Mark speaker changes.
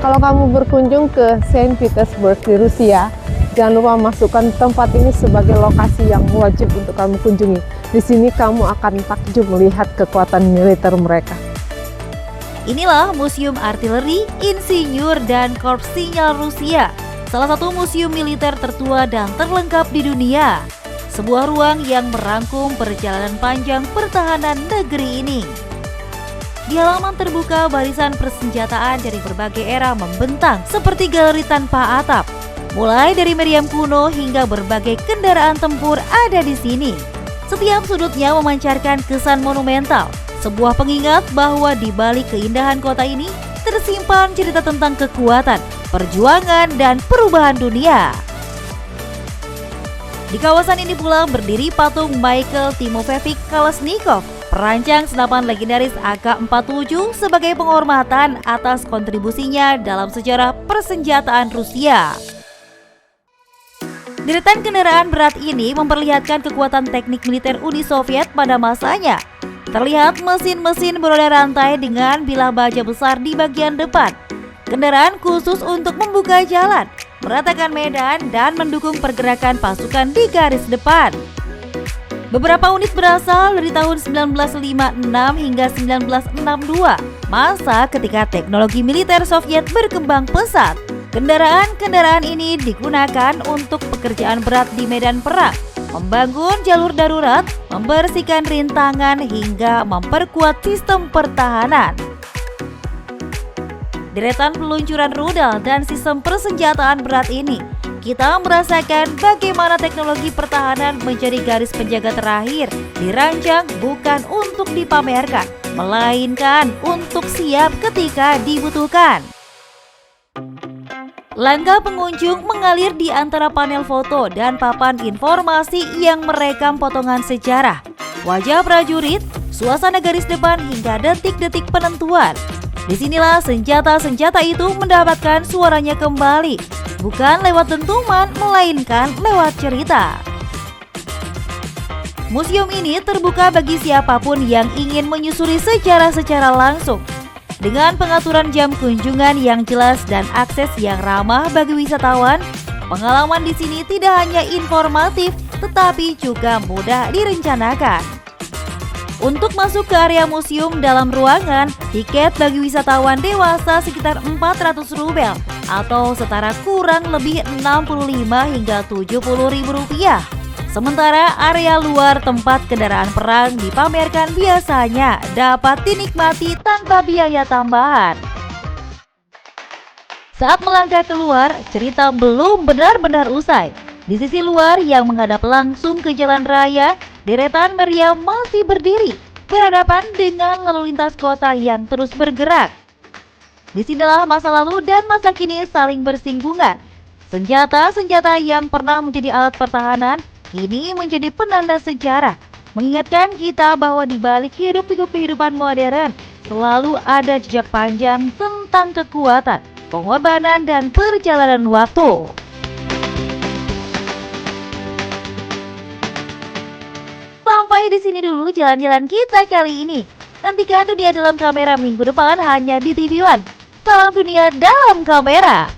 Speaker 1: Kalau kamu berkunjung ke Saint Petersburg di Rusia, jangan lupa masukkan tempat ini sebagai lokasi yang wajib untuk kamu kunjungi. Di sini kamu akan takjub melihat kekuatan militer mereka.
Speaker 2: Inilah Museum Artileri, Insinyur, dan Korps Sinyal Rusia, salah satu museum militer tertua dan terlengkap di dunia. Sebuah ruang yang merangkum perjalanan panjang pertahanan negeri ini. Di halaman terbuka, barisan persenjataan dari berbagai era membentang seperti galeri tanpa atap. Mulai dari meriam kuno hingga berbagai kendaraan tempur ada di sini. Setiap sudutnya memancarkan kesan monumental, sebuah pengingat bahwa di balik keindahan kota ini tersimpan cerita tentang kekuatan, perjuangan, dan perubahan dunia. Di kawasan ini pula berdiri patung Mikhail Timofeyevich Kalashnikov, perancang senapan legendaris AK-47, sebagai penghormatan atas kontribusinya dalam sejarah persenjataan Rusia. Deretan kendaraan berat ini memperlihatkan kekuatan teknik militer Uni Soviet pada masanya. Terlihat mesin-mesin beroda rantai dengan bilah baja besar di bagian depan, kendaraan khusus untuk membuka jalan, meratakan medan, dan mendukung pergerakan pasukan di garis depan. Beberapa unit berasal dari tahun 1956 hingga 1962, masa ketika teknologi militer Soviet berkembang pesat. Kendaraan-kendaraan ini digunakan untuk pekerjaan berat di medan perang, membangun jalur darurat, membersihkan rintangan, hingga memperkuat sistem pertahanan. Deretan peluncuran rudal dan sistem persenjataan berat ini, kita merasakan bagaimana teknologi pertahanan menjadi garis penjaga terakhir, dirancang bukan untuk dipamerkan, melainkan untuk siap ketika dibutuhkan. Langkah pengunjung mengalir di antara panel foto dan papan informasi yang merekam potongan sejarah, wajah prajurit, suasana garis depan, hingga detik-detik penentuan. Disinilah senjata-senjata itu mendapatkan suaranya kembali, bukan lewat dentuman, melainkan lewat cerita. Museum ini terbuka bagi siapapun yang ingin menyusuri sejarah secara langsung. Dengan pengaturan jam kunjungan yang jelas dan akses yang ramah bagi wisatawan, pengalaman di sini tidak hanya informatif, tetapi juga mudah direncanakan. Untuk masuk ke area museum dalam ruangan, tiket bagi wisatawan dewasa sekitar 400 rubel atau setara kurang lebih 65 hingga 70 ribu rupiah. Sementara area luar tempat kendaraan perang dipamerkan biasanya dapat dinikmati tanpa biaya tambahan. Saat melangkah keluar, cerita belum benar-benar usai. Di sisi luar yang menghadap langsung ke jalan raya, deretan meriam masih berdiri, berhadapan dengan lalu lintas kota yang terus bergerak. Disinilah masa lalu dan masa kini saling bersinggungan. Senjata-senjata yang pernah menjadi alat pertahanan kini menjadi penanda sejarah, mengingatkan kita bahwa di balik hiruk-pikuk kehidupan modern selalu ada jejak panjang tentang kekuatan, pengorbanan, dan perjalanan waktu. Sampai di sini dulu jalan-jalan kita kali ini. Nantikan dunia dalam kamera minggu depan hanya di TV One. Salam dunia dalam kamera.